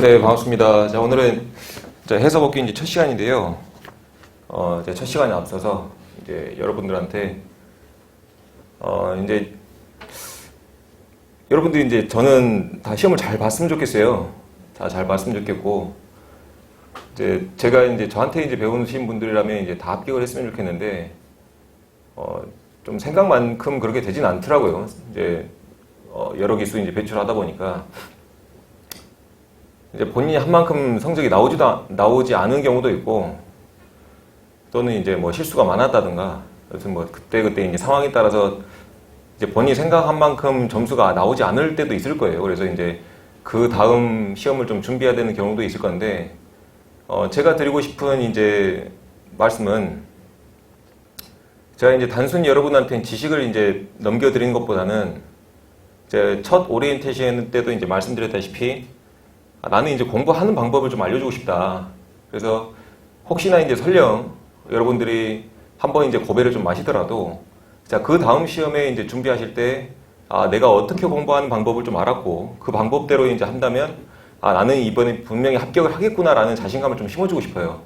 네, 반갑습니다. 자, 오늘은 해서복귀 이제 첫 시간인데요. 이제 첫 시간에 앞서서 이제 여러분들한테 이제 여러분들이 이제 저는 다 시험을 잘 봤으면 좋겠어요. 다 잘 봤으면 좋겠고, 이제 제가 이제 저한테 이제 배우신 분들이라면 이제 다 합격을 했으면 좋겠는데, 좀 생각만큼 그렇게 되진 않더라고요. 이제 여러 기수 이제 배출하다 보니까. 이제 본인이 한 만큼 성적이 나오지 않은 경우도 있고, 또는 이제 뭐 실수가 많았다든가, 여튼 뭐 그때 이제 상황에 따라서 이제 본인이 생각한 만큼 점수가 나오지 않을 때도 있을 거예요. 그래서 이제 그 다음 시험을 좀 준비해야 되는 경우도 있을 건데, 제가 드리고 싶은 이제 말씀은, 제가 이제 단순히 여러분한테 지식을 이제 넘겨드리는 것보다는, 제 첫 오리엔테이션 때도 이제 말씀드렸다시피, 나는 이제 공부하는 방법을 좀 알려주고 싶다. 그래서 혹시나 이제 설령 여러분들이 한번 이제 고배를 좀 마시더라도, 자, 그 다음 시험에 이제 준비하실 때, 내가 어떻게 공부하는 방법을 좀 알았고, 그 방법대로 이제 한다면, 나는 이번에 분명히 합격을 하겠구나라는 자신감을 좀 심어주고 싶어요.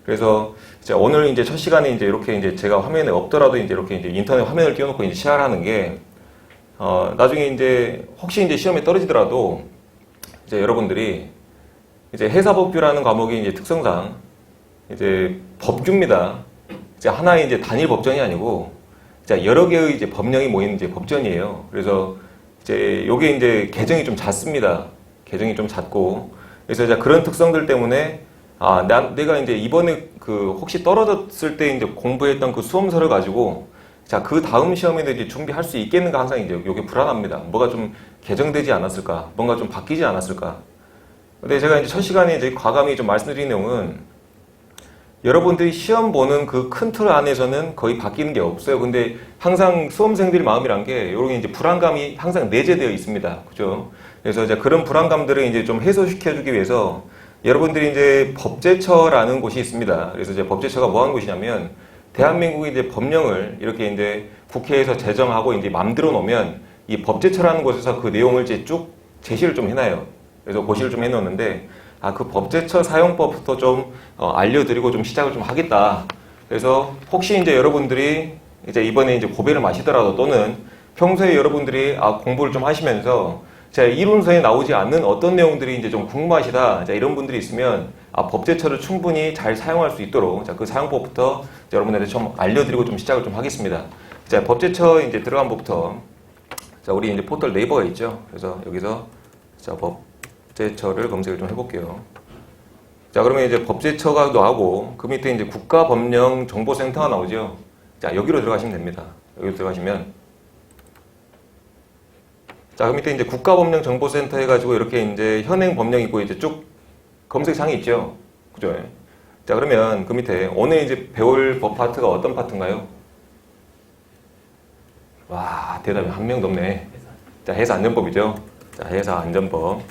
그래서 이제 오늘 이제 첫 시간에 이제 이렇게 이제 제가 화면에 없더라도 이제 이렇게 이제 인터넷 화면을 띄워놓고 이제 시작을 하는 게, 나중에 이제 혹시 이제 시험에 떨어지더라도, 이제 여러분들이 이제 해사법규라는 과목이 이제 특성상 이제 법규입니다. 이제 하나의 이제 단일 법전이 아니고 여러 개의 이제 법령이 모인 이제 법전이에요. 그래서 이제 요게 이제 개정이 좀 잦습니다. 개정이 좀 잦고, 그래서 이제 그런 특성들 때문에 내가 이제 이번에 그 혹시 떨어졌을 때 이제 공부했던 그 수험서를 가지고 자, 그 다음 시험에도 이제 준비할 수 있겠는가 항상 이제 요게 불안합니다. 뭐가 좀 개정되지 않았을까? 뭔가 좀 바뀌지 않았을까? 근데 제가 이제 첫 시간에 이제 과감히 좀 말씀드린 내용은, 여러분들이 시험 보는 그 큰 틀 안에서는 거의 바뀌는 게 없어요. 근데 항상 수험생들의 마음이란 게 요런 이제 불안감이 항상 내재되어 있습니다. 그죠? 그래서 이제 그런 불안감들을 이제 좀 해소시켜주기 위해서 여러분들이 이제 법제처라는 곳이 있습니다. 그래서 이제 법제처가 뭐 하는 곳이냐면, 대한민국의 이제 법령을 이렇게 이제 국회에서 제정하고 이제 만들어 놓으면 이 법제처라는 곳에서 그 내용을 이제 쭉 제시를 좀 해놔요. 그래서 고시를 좀 해놓는데, 그 법제처 사용법부터 좀 알려드리고 좀 시작을 좀 하겠다. 그래서 혹시 이제 여러분들이 이제 이번에 이제 고배를 마시더라도, 또는 평소에 여러분들이 공부를 좀 하시면서 제 이론서에 나오지 않는 어떤 내용들이 이제 좀 궁금하시다, 이런 분들이 있으면 법제처를 충분히 잘 사용할 수 있도록 그 사용법부터 여러분들한테 좀 알려드리고 좀 시작을 좀 하겠습니다. 자, 법제처 이제 들어간 법부터, 자, 우리 이제 포털 네이버가 있죠. 그래서 여기서 자, 법제처를 검색을 좀 해볼게요. 자, 그러면 이제 법제처가 나오고 그 밑에 이제 국가법령정보센터가 나오죠. 자, 여기로 들어가시면 됩니다. 여기로 들어가시면, 자, 그 밑에 이제 국가법령정보센터 해가지고 이렇게 이제 현행 법령 있고 이제 쭉 검색창이 있죠. 그죠? 자, 그러면 그 밑에 오늘 이제 배울 법 파트가 어떤 파트인가요? 와, 대답이 한 명도 없네. 자, 해사안전법이죠. 자, 해사안전법.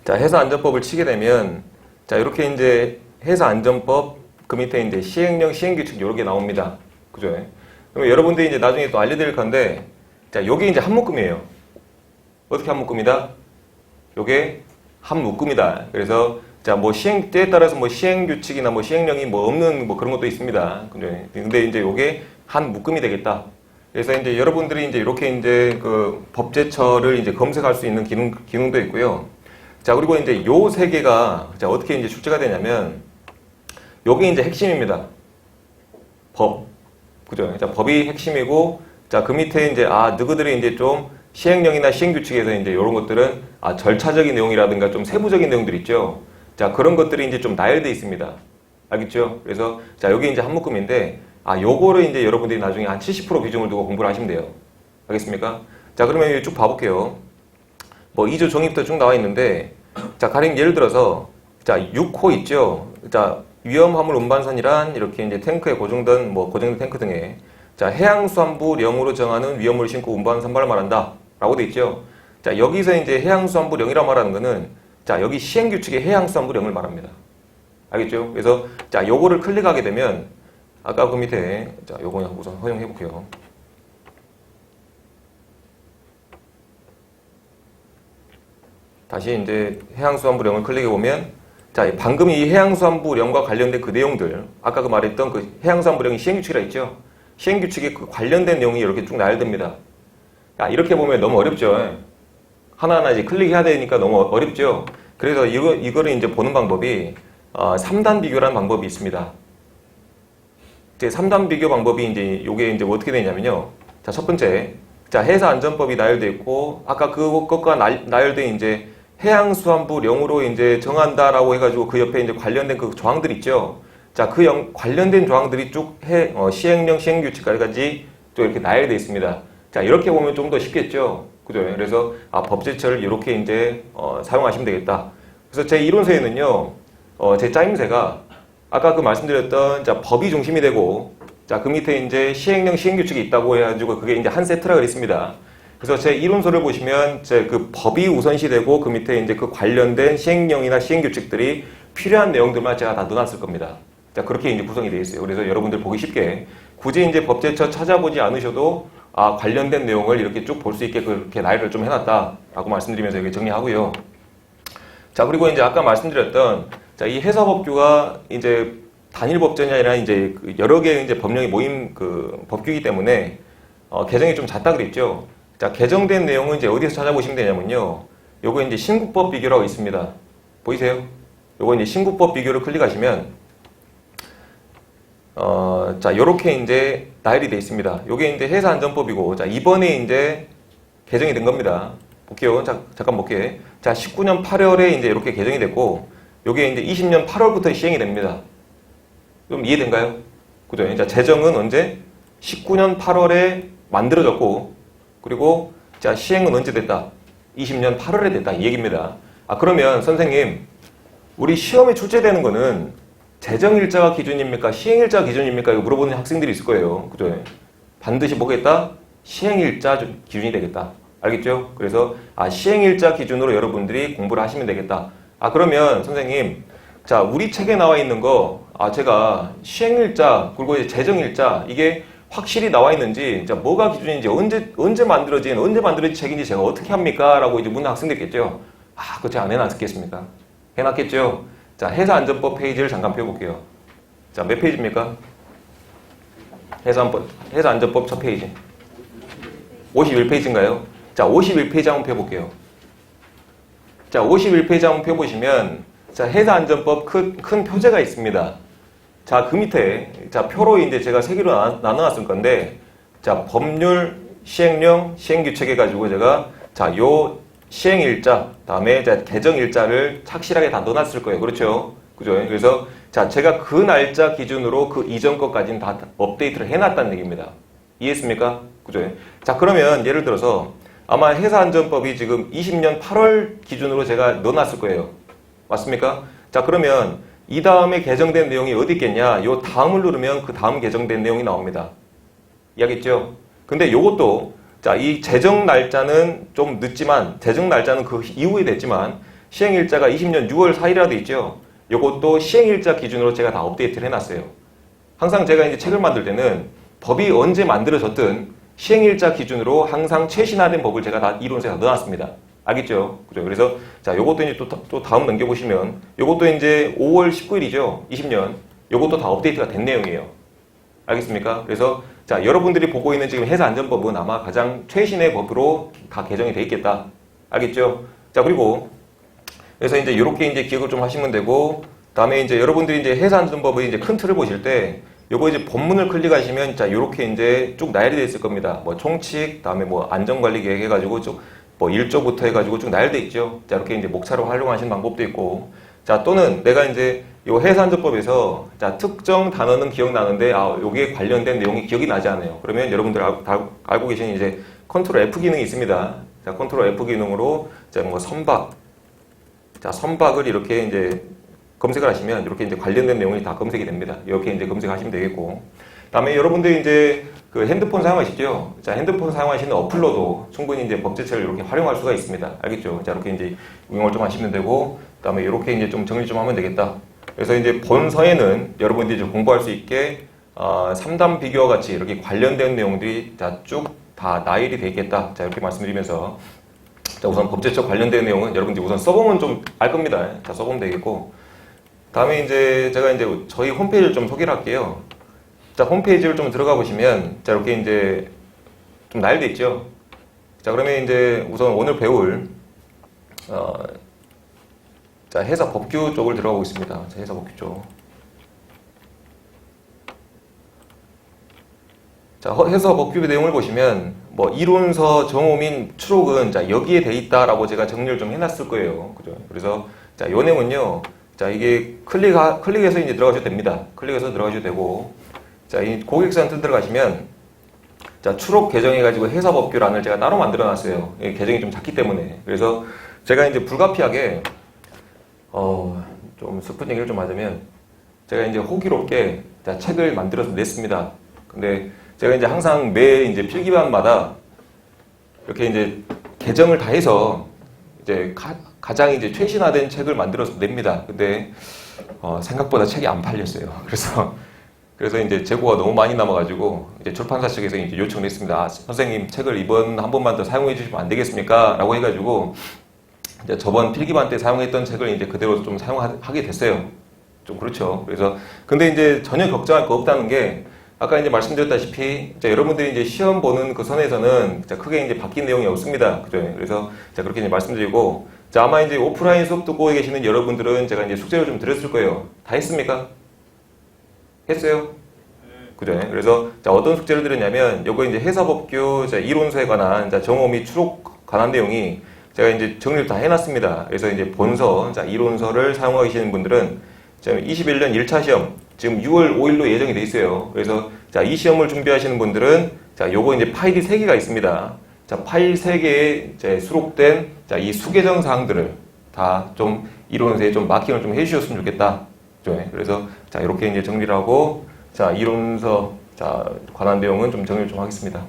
자, 해사안전법을 치게 되면, 자, 이렇게 이제 해사안전법 그 밑에 이제 시행령, 시행규칙 요렇게 나옵니다. 그죠? 그러면 여러분들이 이제 나중에 또 알려드릴 건데, 자, 요게 이제 한 묶음이에요. 어떻게 한 묶음이다? 요게 한 묶음이다. 그래서 자, 뭐 시행 때에 따라서 뭐 시행 규칙이나 뭐 시행령이 뭐 없는 뭐 그런 것도 있습니다. 근데 이제 요게 한 묶음이 되겠다. 그래서 이제 여러분들이 이제 이렇게 이제 그 법제처를 이제 검색할 수 있는 기능도 있고요. 자, 그리고 이제 요 세 개가 자, 어떻게 이제 출제가 되냐면, 요게 이제 핵심입니다. 법. 그죠? 자, 법이 핵심이고, 자, 그 밑에 이제, 너희들이 이제 좀 시행령이나 시행규칙에서 이제 이런 것들은, 절차적인 내용이라든가 좀 세부적인 내용들 있죠. 자, 그런 것들이 이제 좀 나열되어 있습니다. 알겠죠? 그래서, 자, 여기 이제 한 묶음인데, 요거를 이제 여러분들이 나중에 한 70% 비중을 두고 공부를 하시면 돼요. 알겠습니까? 자, 그러면 여기 쭉 봐볼게요. 뭐, 2조 정의부터 쭉 나와 있는데, 자, 가령 예를 들어서, 자, 6호 있죠? 자, 위험화물 운반선이란 이렇게 이제 탱크에 고정된 탱크 등에 자, 해양수산부령으로 정하는 위험물을 싣고 운반하는 선박을 말한다. 라고 돼 있죠. 자, 여기서 이제 해양수산부령이라고 말하는 거는, 자, 여기 시행규칙의 해양수산부령을 말합니다. 알겠죠? 그래서, 자, 요거를 클릭하게 되면, 아까 그 밑에, 자, 요거 우선 허용해볼게요. 다시 이제 해양수산부령을 클릭해 보면, 자, 방금 이 해양수산부령과 관련된 그 내용들, 아까 그 말했던 그 해양수산부령이 시행규칙이라 했죠. 시행규칙에 그 관련된 내용이 이렇게 쭉 나열됩니다. 야, 이렇게 보면 너무 어렵죠. 하나하나 이제 클릭해야 되니까 너무 어렵죠. 그래서 이거를 이제 보는 방법이 3단 비교라는 방법이 있습니다. 이제 3단 비교 방법이 이제 요게 이제 어떻게 되냐면요. 자, 첫 번째, 자, 해사안전법이 나열되어 있고, 아까 그것과 나열된 이제 해양수산부령으로 이제 정한다라고 해가지고 그 옆에 이제 관련된 그 조항들 있죠. 자, 관련된 조항들이 쭉 시행령, 시행규칙까지 또 이렇게 나열되어 있습니다. 자, 이렇게 보면 좀 더 쉽겠죠. 그죠? 그래서, 법제처를 이렇게 이제, 사용하시면 되겠다. 그래서 제 이론서에는요, 제 짜임새가 아까 그 말씀드렸던, 자, 법이 중심이 되고, 자, 그 밑에 이제 시행령, 시행규칙이 있다고 해가지고 그게 이제 한 세트라 그랬습니다. 그래서 제 이론서를 보시면 제 그 법이 우선시 되고 그 밑에 이제 그 관련된 시행령이나 시행규칙들이 필요한 내용들만 제가 다 넣어놨을 겁니다. 자, 그렇게 이제 구성이 되어 있어요. 그래서 여러분들 보기 쉽게 굳이 이제 법제처 찾아보지 않으셔도 관련된 내용을 이렇게 쭉 볼 수 있게 그렇게 나열을 좀 해놨다라고 말씀드리면서 이렇게 정리하고요. 자, 그리고 이제 아까 말씀드렸던 자, 이 해사법규가 이제 단일 법전이 아니라 이제 여러 개의 이제 법령이 모인 그 법규이기 때문에 개정이 좀 잦다 그랬죠. 자, 개정된 내용은 이제 어디서 찾아보시면 되냐면요. 요거 이제 신국법 비교라고 있습니다. 보이세요? 요거 이제 신국법 비교를 클릭하시면 자, 요렇게 이제 나열이 되어 있습니다. 요게 이제 해사안전법이고, 자, 이번에 이제 개정이 된 겁니다. 볼게요. 자, 잠깐 볼게요. 자, 19년 8월에 이제 이렇게 개정이 됐고, 요게 이제 20년 8월부터 시행이 됩니다. 좀 이해된가요? 그죠? 자, 제정은 언제? 19년 8월에 만들어졌고, 그리고 자, 시행은 언제 됐다? 20년 8월에 됐다. 이 얘기입니다. 그러면 선생님, 우리 시험에 출제되는 거는 제정일자가 기준입니까? 시행일자가 기준입니까? 이거 물어보는 학생들이 있을 거예요. 그죠? 반드시 뭐겠다? 시행일자 기준이 되겠다. 알겠죠? 그래서 시행일자 기준으로 여러분들이 공부를 하시면 되겠다. 그러면 선생님, 자, 우리 책에 나와 있는 거 제가 시행일자 그리고 이제 제정일자 이게 확실히 나와 있는지, 자, 뭐가 기준인지, 언제 만들어진 책인지 제가 어떻게 합니까? 라고 이제 묻는 학생들 있겠죠? 그거 제가 안 해놨겠습니까? 해놨겠죠? 자, 해사안전법 페이지를 잠깐 펴볼게요. 자, 몇 페이지입니까? 해사안전법 첫 페이지. 51페이지인가요? 자, 51페이지 한번 펴볼게요. 자, 51페이지 한번 펴보시면, 자, 해사안전법 큰 표제가 있습니다. 자, 그 밑에, 자, 표로 이제 제가 세 개로 나눠놨을 건데, 자, 법률, 시행령, 시행규칙 해가지고 제가, 자, 요 시행일자, 다음에 자, 개정일자를 착실하게 다 넣어놨을 거예요. 그렇죠? 그죠? 그래서, 자, 제가 그 날짜 기준으로 그 이전 것까지는 다 업데이트를 해놨다는 얘기입니다. 이해했습니까? 그죠? 자, 그러면 예를 들어서, 아마 해사안전법이 지금 20년 8월 기준으로 제가 넣어놨을 거예요. 맞습니까? 자, 그러면, 이 다음에 개정된 내용이 어디 있겠냐? 요 다음을 누르면 그 다음 개정된 내용이 나옵니다. 이해하겠죠? 근데 요것도, 자, 이 제정 날짜는 좀 늦지만, 제정 날짜는 그 이후에 됐지만, 시행일자가 20년 6월 4일이라 돼 있죠? 요것도 시행일자 기준으로 제가 다 업데이트를 해놨어요. 항상 제가 이제 책을 만들 때는 법이 언제 만들어졌든 시행일자 기준으로 항상 최신화된 법을 제가 다 이론서에 다 넣어놨습니다. 알겠죠? 그죠? 그래서, 자, 요것도 이제 또 다음 넘겨보시면, 요것도 이제 5월 19일이죠? 20년. 요것도 다 업데이트가 된 내용이에요. 알겠습니까? 그래서, 자, 여러분들이 보고 있는 지금 해사안전법은 아마 가장 최신의 법으로 다 개정이 돼 있겠다. 알겠죠? 자, 그리고, 그래서 이제 요렇게 이제 기억을 좀 하시면 되고, 다음에 이제 여러분들이 이제 해사안전법의 이제 큰 틀을 보실 때, 요거 이제 본문을 클릭하시면, 자, 요렇게 이제 쭉 나열이 되어 있을 겁니다. 뭐, 총칙, 다음에 뭐, 안전관리 계획 해가지고 쭉, 뭐 1조부터 해가지고 쭉 나열돼 있죠. 자, 이렇게 이제 목차로 활용하시는 방법도 있고, 자, 또는 내가 이제 요 해사안전법에서 자, 특정 단어는 기억나는데 여기에 관련된 내용이 기억이 나지 않아요. 그러면 여러분들 알고 계신 이제 컨트롤 F 기능이 있습니다. 자, 컨트롤 F 기능으로 자, 뭐 선박, 자, 선박을 이렇게 이제 검색을 하시면 이렇게 이제 관련된 내용이 다 검색이 됩니다. 이렇게 이제 검색하시면 되겠고, 다음에 여러분들이 이제 그 핸드폰 사용하시죠? 자, 핸드폰 사용하시는 어플로도 충분히 이제 법제처를 이렇게 활용할 수가 있습니다. 알겠죠? 자, 이렇게 이제 응용을 좀 하시면 되고, 그 다음에 이렇게 이제 좀 정리 좀 하면 되겠다. 그래서 이제 본서에는 여러분들이 이제 공부할 수 있게 3단 비교와 같이 이렇게 관련된 내용들이 자, 쭉 다 나열이 되어 있겠다. 자, 이렇게 말씀드리면서 자, 우선 법제처 관련된 내용은 여러분들이 우선 써보면 좀 알 겁니다. 자, 써보면 되겠고. 다음에 이제 제가 이제 저희 홈페이지를 좀 소개를 할게요. 자, 홈페이지를 좀 들어가 보시면, 자, 이렇게 이제 좀 나열돼 있죠. 자, 그러면 이제 우선 오늘 배울, 자, 회사 법규 쪽을 들어가 보겠습니다. 자, 회사 법규 쪽. 자, 회사 법규 내용을 보시면, 뭐, 이론서, 정호 및 추록은, 자, 여기에 돼 있다라고 제가 정리를 좀 해놨을 거예요. 그죠? 그래서, 자, 요 내용은요, 자, 이게 클릭해서 이제 들어가셔도 됩니다. 클릭해서 들어가셔도 되고, 자, 이 고객센터 들어가시면, 자, 추록 개정해가지고 회사법규란을 제가 따로 만들어 놨어요. 개정이 좀 작기 때문에. 그래서 제가 이제 불가피하게, 좀 슬픈 얘기를 좀 하자면, 제가 이제 호기롭게, 자, 책을 만들어서 냈습니다. 근데 제가 이제 항상 매 이제 필기반마다 이렇게 이제 개정을 다 해서 이제 가장 이제 최신화된 책을 만들어서 냅니다. 근데, 생각보다 책이 안 팔렸어요. 그래서 이제 재고가 너무 많이 남아가지고 이제 출판사 측에서 이제 요청을 했습니다. 아, 선생님 책을 이번 한 번만 더 사용해 주시면 안 되겠습니까? 라고 해가지고 이제 저번 필기반 때 사용했던 책을 이제 그대로 좀 사용하게 됐어요. 좀 그렇죠. 그래서 근데 이제 전혀 걱정할 거 없다는 게 아까 이제 말씀드렸다시피 자, 여러분들이 이제 시험 보는 그 선에서는 자, 크게 이제 바뀐 내용이 없습니다. 그죠? 그래서 자, 그렇게 이제 말씀드리고 자, 아마 이제 오프라인 수업 듣고 계시는 여러분들은 제가 이제 숙제를 좀 드렸을 거예요. 다 했습니까? 했어요? 그죠? 그래서 자, 어떤 숙제를 드렸냐면 요거 이제 회사법규 자, 이론서에 관한 자, 정호 및 추록 관한 내용이 제가 이제 정리를 다 해놨습니다. 그래서 이제 본서, 자, 이론서를 사용하시는 분들은 지금 21년 1차 시험 지금 6월 5일로 예정이 돼 있어요. 그래서 자, 이 시험을 준비하시는 분들은 자, 요거 이제 파일이 3개가 있습니다. 자, 파일 3개에 이제 수록된 자, 이 수개정 사항들을 다 좀 이론서에 좀 마킹을 좀 해주셨으면 좋겠다. 그래서 자, 이렇게 이제 정리를 하고 자, 이론서 자, 관한 내용은 좀 정리를 좀 하겠습니다.